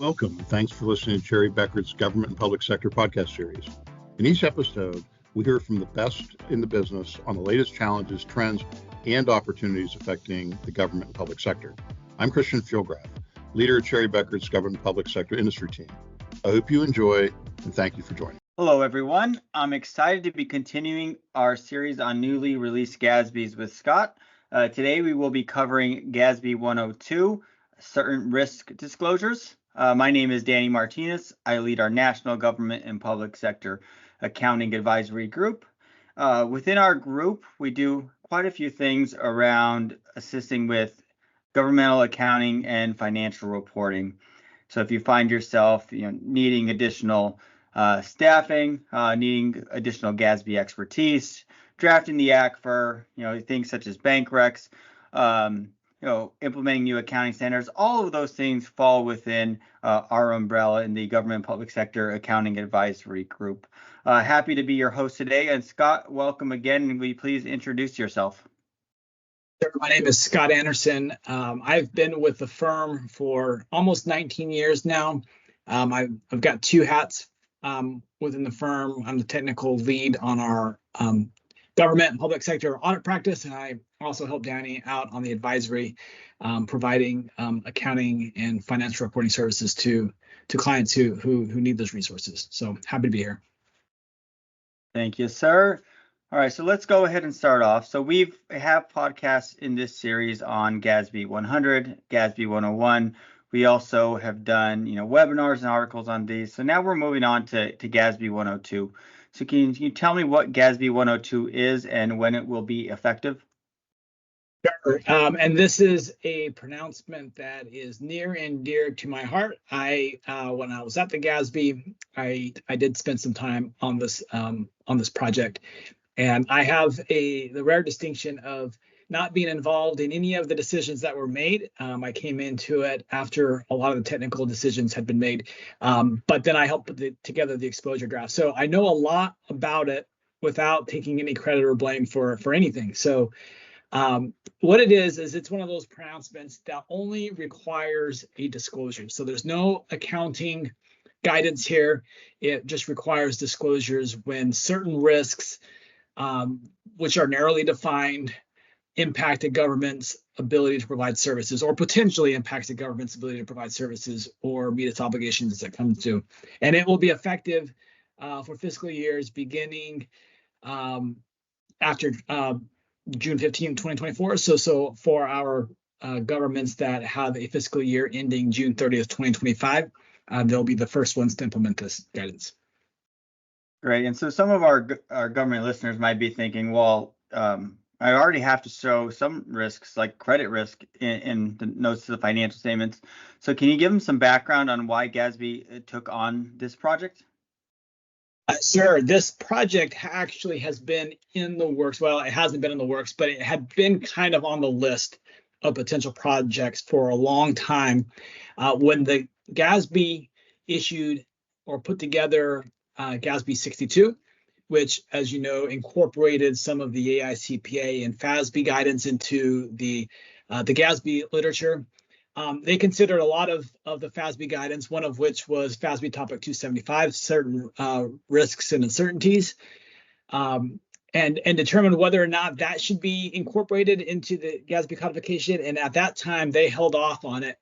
Welcome, and thanks for listening to Cherry Becker's Government and Public Sector podcast series. In each episode, we hear from the best in the business on the latest challenges, trends, and opportunities affecting the government and public sector. I'm Christian Fjellgraf, leader of Cherry Becker's Government and Public Sector industry team. I hope you enjoy, and thank you for joining. Hello, everyone. I'm excited to be continuing our series on newly released GASBs with Scott. Today, we will be covering GASB 102, certain risk disclosures. My name is Danny Martinez. I lead our National Government and Public Sector Accounting Advisory Group. Within our group, we do quite a few things around assisting with governmental accounting and financial reporting. So if you find yourself needing additional staffing, needing additional GASB expertise, drafting the act for things such as bank recs, implementing new accounting standards, all of those things fall within our umbrella in the Government Public Sector Accounting Advisory Group. Happy to be your host today. And Scott, welcome again. And will you please introduce yourself? Sure. My name is Scott Anderson. I've been with the firm for almost 19 years now. I've got two hats within the firm. I'm the technical lead on our government and public sector audit practice, and I also help Danny out on the advisory, providing accounting and financial reporting services to clients who need those resources. So happy to be here. Thank you, sir. All right, so let's go ahead and start off. So we have podcasts in this series on GASB 100, GASB 101. We also have done webinars and articles on these. So now we're moving on to GASB 102. So can you tell me what GASB 102 is and when it will be effective? Sure. And this is a pronouncement that is near and dear to my heart. When I was at the GASB, I did spend some time on this project, and I have the rare distinction of not being involved in any of the decisions that were made. I came into it after a lot of the technical decisions had been made, but then I helped put together the exposure draft. So I know a lot about it without taking any credit or blame for anything. So what it is it's one of those pronouncements that only requires a disclosure. So there's no accounting guidance here. It just requires disclosures when certain risks, which are narrowly defined, impact a government's ability to provide services, or potentially impacts the government's ability to provide services or meet its obligations as it comes to. And it will be effective for fiscal years beginning after June 15, 2024. So for our governments that have a fiscal year ending June 30th, 2025, they'll be the first ones to implement this guidance. Great. And so some of our government listeners might be thinking, well, I already have to show some risks like credit risk in the notes to the financial statements. So can you give them some background on why GASB took on this project? Sure. This project actually has been in the works. Well, it hasn't been in the works, but it had been kind of on the list of potential projects for a long time. When the GASB issued or put together GASB 62, which, as you know, incorporated some of the AICPA and FASB guidance into the GASB literature. They considered a lot of the FASB guidance, one of which was FASB Topic 275, certain risks and uncertainties, and determined whether or not that should be incorporated into the GASB codification. And at that time, they held off on it,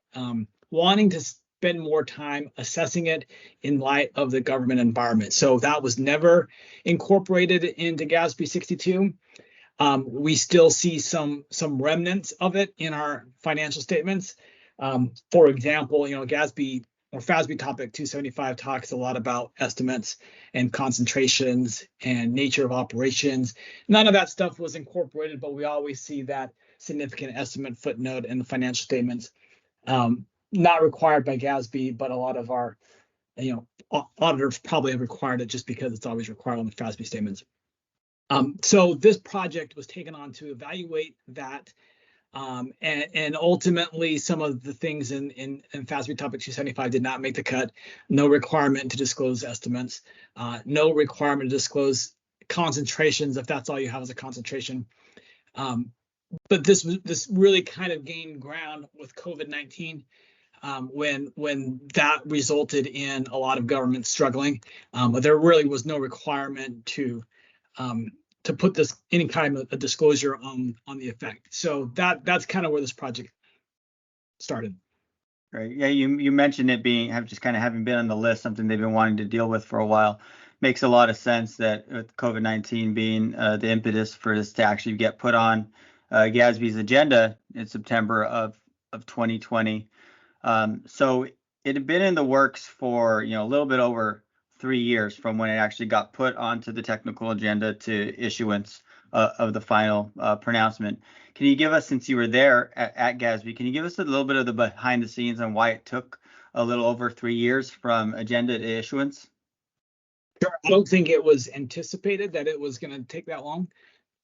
wanting to spend more time assessing it in light of the government environment. So that was never incorporated into GASB 62. We still see some remnants of it in our financial statements. For example, GASB or FASB Topic 275 talks a lot about estimates and concentrations and nature of operations. None of that stuff was incorporated, but we always see that significant estimate footnote in the financial statements. Not required by GASB, but a lot of our, auditors probably have required it just because it's always required on the FASB statements. So this project was taken on to evaluate that, and ultimately some of the things in FASB Topic 275 did not make the cut. No requirement to disclose estimates, no requirement to disclose concentrations if that's all you have as a concentration. But this really kind of gained ground with COVID-19. when that resulted in a lot of governments struggling. There really was no requirement to put this any kind of a disclosure on the effect. So that's kind of where this project started. Right. Yeah, you mentioned it having been on the list, something they've been wanting to deal with for a while. Makes a lot of sense that with COVID-19 being the impetus for this to actually get put on GASB's agenda in September of 2020. So it had been in the works for a little bit over 3 years from when it actually got put onto the technical agenda to issuance of the final pronouncement. Can you give us, since you were there at GASB, can you give us a little bit of the behind the scenes on why it took a little over 3 years from agenda to issuance? Sure. I don't think it was anticipated that it was going to take that long.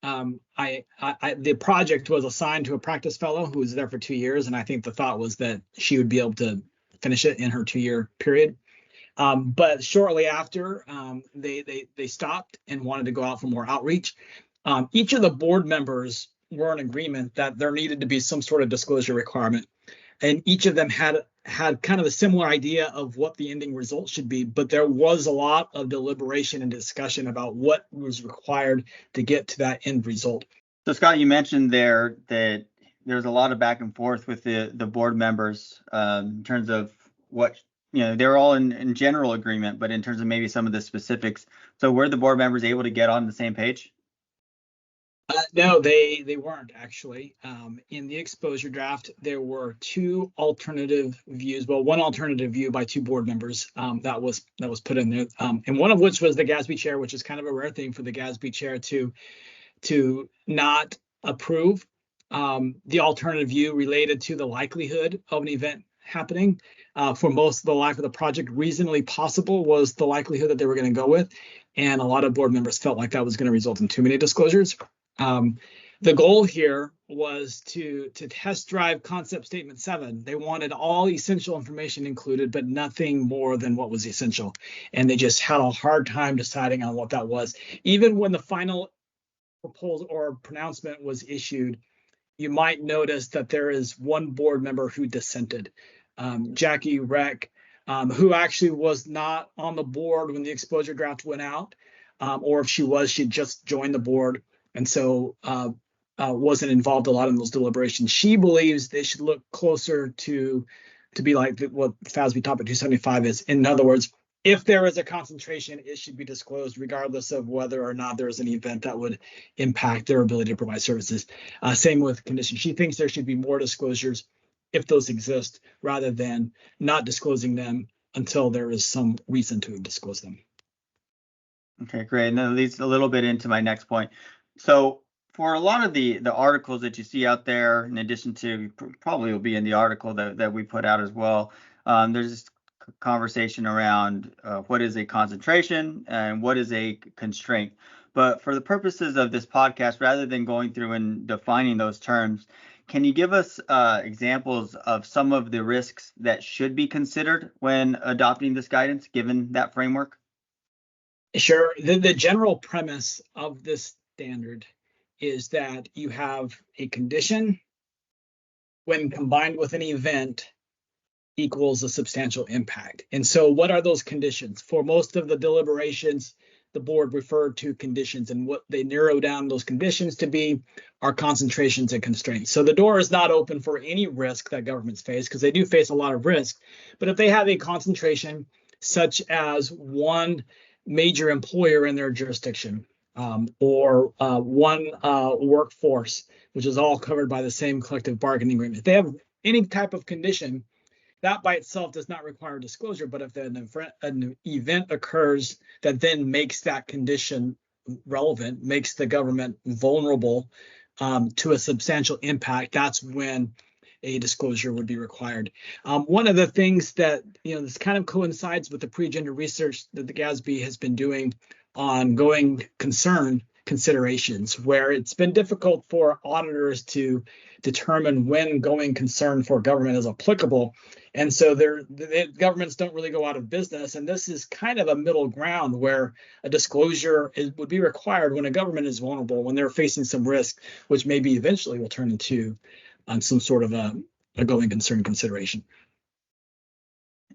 The project was assigned to a practice fellow who was there for 2 years, and I think the thought was that she would be able to finish it in her 2-year period. But shortly after, they stopped and wanted to go out for more outreach. Each of the board members were in agreement that there needed to be some sort of disclosure requirement, and each of them had kind of a similar idea of what the ending result should be, but there was a lot of deliberation and discussion about what was required to get to that end result. So Scott, you mentioned there that there's a lot of back and forth with the board members in terms of what, they're all in general agreement, but in terms of maybe some of the specifics. So were the board members able to get on the same page? No, they weren't actually. In the exposure draft, there were 2 alternative views. Well, one alternative view by 2 board members that was put in there, and one of which was the GASB chair, which is kind of a rare thing for the GASB chair to not approve. The alternative view related to the likelihood of an event happening. For most of the life of the project, reasonably possible was the likelihood that they were going to go with, and a lot of board members felt like that was going to result in too many disclosures. The goal here was to test drive concept statement 7. They wanted all essential information included, but nothing more than what was essential. And they just had a hard time deciding on what that was. Even when the final proposal or pronouncement was issued, you might notice that there is one board member who dissented, Jackie Reck, who actually was not on the board when the exposure draft went out, or if she was, she just joined the board. And so wasn't involved a lot in those deliberations. She believes they should look closer to be like what FASB Topic 275 is. In other words, if there is a concentration, it should be disclosed regardless of whether or not there is an event that would impact their ability to provide services. Same with conditions. She thinks there should be more disclosures if those exist, rather than not disclosing them until there is some reason to disclose them. Okay, great. And that leads a little bit into my next point. So for a lot of the articles that you see out there, in addition to probably will be in the article that we put out as well, there's this conversation around what is a concentration and what is a constraint. But for the purposes of this podcast, rather than going through and defining those terms, can you give us examples of some of the risks that should be considered when adopting this guidance, given that framework? Sure. The general premise of this standard is that you have a condition when combined with an event equals a substantial impact. And so what are those conditions? For most of the deliberations, the board referred to conditions, and what they narrow down those conditions to be are concentrations and constraints. So the door is not open for any risk that governments face, because they do face a lot of risk. But if they have a concentration such as one major employer in their jurisdiction, or one workforce, which is all covered by the same collective bargaining agreement. If they have any type of condition, that by itself does not require disclosure. But if an event occurs that then makes that condition relevant, makes the government vulnerable to a substantial impact, that's when a disclosure would be required. One of the things that, this kind of coincides with the pre-agenda research that the GASB has been doing on going concern considerations, where it's been difficult for auditors to determine when going concern for government is applicable. And so the governments don't really go out of business. And this is kind of a middle ground where a disclosure would be required when a government is vulnerable, when they're facing some risk, which maybe eventually will turn into some sort of a going concern consideration.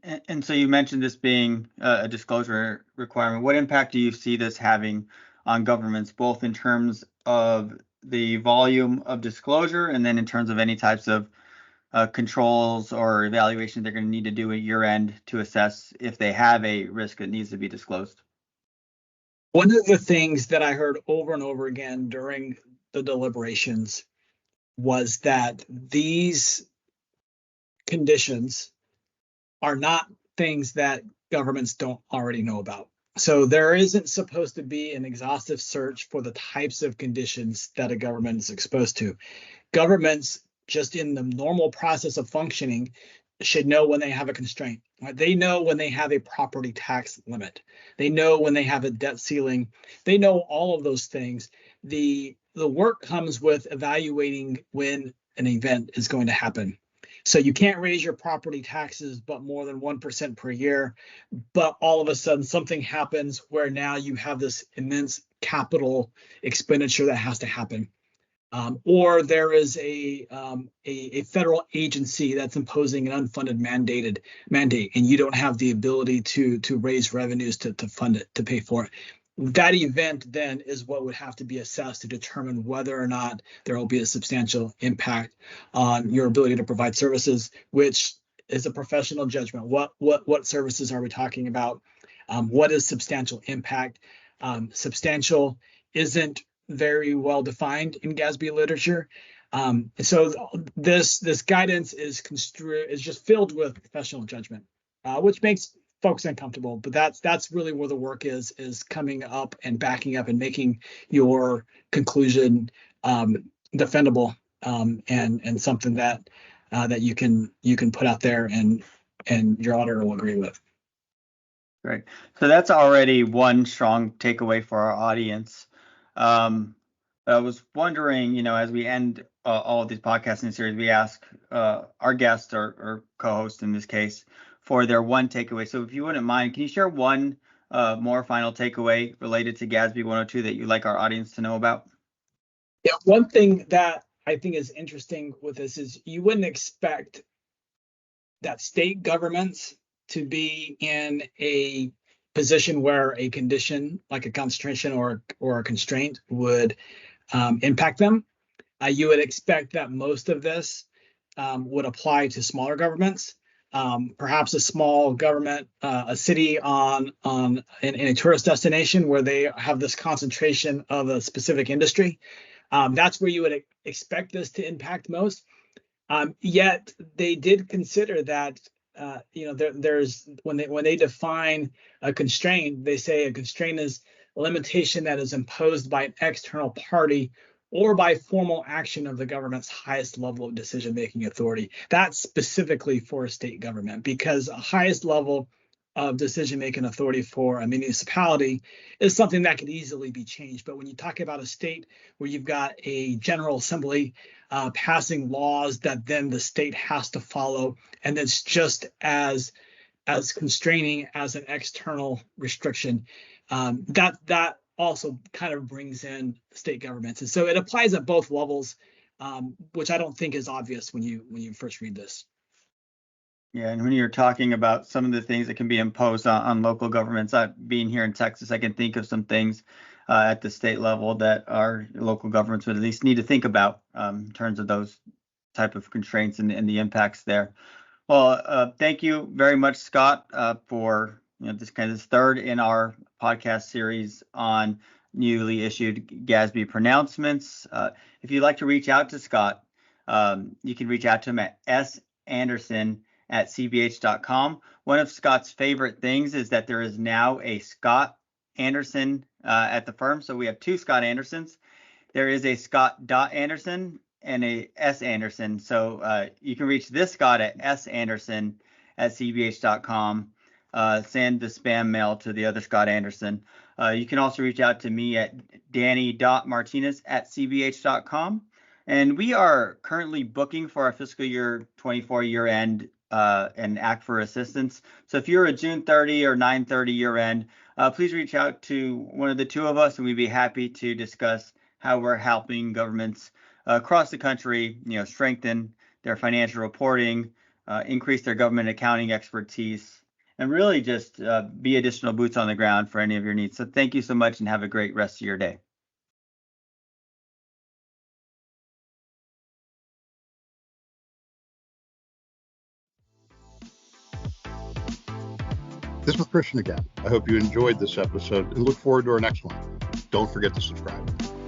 And so you mentioned this being a disclosure requirement. What impact do you see this having on governments, both in terms of the volume of disclosure and then in terms of any types of controls or evaluation they're going to need to do at year end to assess if they have a risk that needs to be disclosed? One of the things that I heard over and over again during the deliberations was that these conditions are not things that governments don't already know about. So there isn't supposed to be an exhaustive search for the types of conditions that a government is exposed to. Governments, just in the normal process of functioning, should know when they have a constraint. They know when they have a property tax limit. They know when they have a debt ceiling. They know all of those things. The work comes with evaluating when an event is going to happen. So you can't raise your property taxes but more than 1% per year, but all of a sudden something happens where now you have this immense capital expenditure that has to happen. Or there is a federal agency that's imposing an unfunded mandate, and you don't have the ability to raise revenues to fund it, to pay for it. That event then is what would have to be assessed to determine whether or not there will be a substantial impact on your ability to provide services, which is a professional judgment. What services are we talking about? What is substantial impact? Substantial isn't very well defined in GASB literature. So this guidance is just filled with professional judgment, which makes folks uncomfortable. But that's really where the work is coming up and backing up and making your conclusion defendable, and something that you can put out there and your auditor will agree with. Great. So that's already one strong takeaway for our audience. I was wondering, as we end all of these podcasts in the series, we ask our guests or co-host in this case for their one takeaway. So if you wouldn't mind, can you share one more final takeaway related to GASB 102 that you'd like our audience to know about? Yeah, one thing that I think is interesting with this is you wouldn't expect that state governments to be in a position where a condition like a concentration or a constraint would impact them. You would expect that most of this would apply to smaller governments. Perhaps a small government, a city in a tourist destination where they have this concentration of a specific industry. That's where you would expect this to impact most. Yet they did consider that there's when they define a constraint, they say a constraint is a limitation that is imposed by an external party or by formal action of the government's highest level of decision-making authority. That's specifically for a state government, because a highest level of decision-making authority for a municipality is something that could easily be changed. But when you talk about a state where you've got a general assembly passing laws that then the state has to follow, and it's just as constraining as an external restriction, that also kind of brings in state governments. And so it applies at both levels, which I don't think is obvious when you first read this. Yeah, and when you're talking about some of the things that can be imposed on local governments, being here in Texas, I can think of some things at the state level that our local governments would at least need to think about in terms of those type of constraints and the impacts there. Well, thank you very much, Scott, for this third in our podcast series on newly issued GASB pronouncements. If you'd like to reach out to Scott, you can reach out to him at sanderson@cbh.com. One of Scott's favorite things is that there is now a Scott Anderson at the firm. So we have two Scott Andersons. There is a Scott.Anderson and a S. Anderson. So you can reach this Scott at sanderson@cbh.com. Send the spam mail to the other Scott Anderson. You can also reach out to me at danny.martinez@cbh.com. And we are currently booking for our fiscal year 24 year end and act for assistance. So if you're a June 30 or 9/30 year end, please reach out to one of the two of us, and we'd be happy to discuss how we're helping governments across the country, strengthen their financial reporting, increase their government accounting expertise, and really just be additional boots on the ground for any of your needs. So thank you so much and have a great rest of your day. This is Christian again. I hope you enjoyed this episode and look forward to our next one. Don't forget to subscribe.